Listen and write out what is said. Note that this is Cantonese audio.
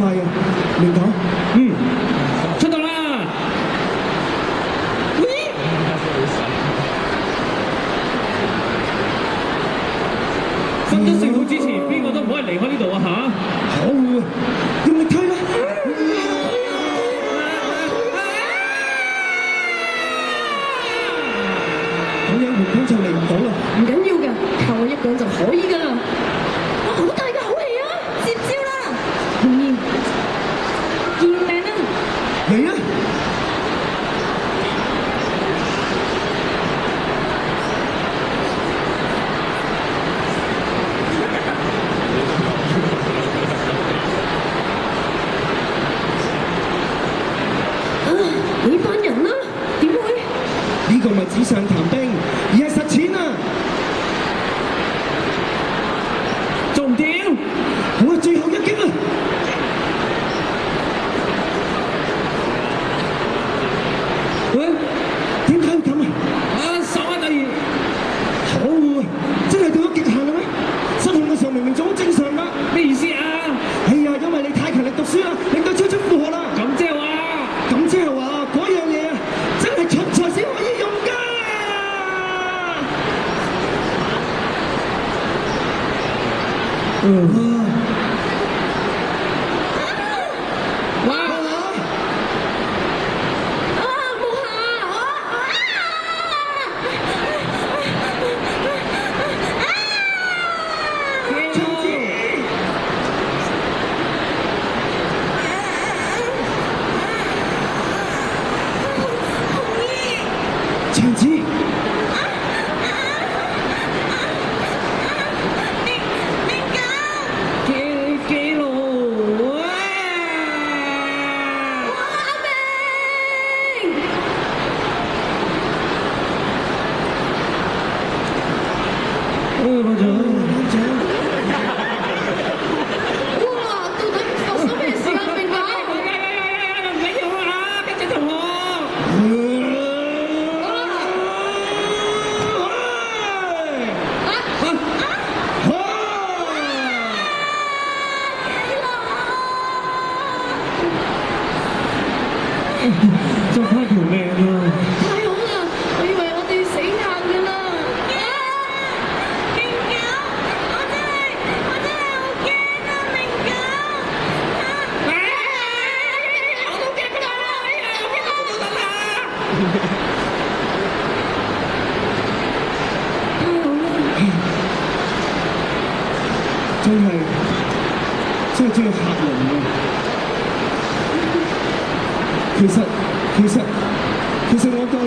啊，明講。嗯，出到啦。喂，深圳成好之前，邊個都唔可以離開呢度啊嚇！可惡啊！用力推啦！咁樣門框就嚟唔到啦。唔緊要㗎，靠我一個人就可以㗎啦。我好大嘅口氣啊！接招啦！紅葉，見命啦！嚟啦！你班人啦，點會？呢個咪紙上談兵，而係實踐啊！重點，好啊，最後一擊啦！喂，點解會咁啊？啊手啊第二，可惡啊！真係到咗極限啦咩？失控嘅時候明明仲好正常㗎。咩意思啊？哎呀，因為你太勤力讀書啦，令到超出負荷啦。咁即係話，咁即係話嗰樣嘢啊，真係出才先可以用㗎。哇！啊，冇下長子，記錄哇！班長，哇！到底發生咩事啊？明講。唔緊要啊，家姐同學。仲差條命啊！太好啦！我以為我哋死硬㗎啦。明狗，我真係好驚啊！明狗，我都驚㗎啦！我驚到得啦！太好啦！真係嚇人啊！其實我覺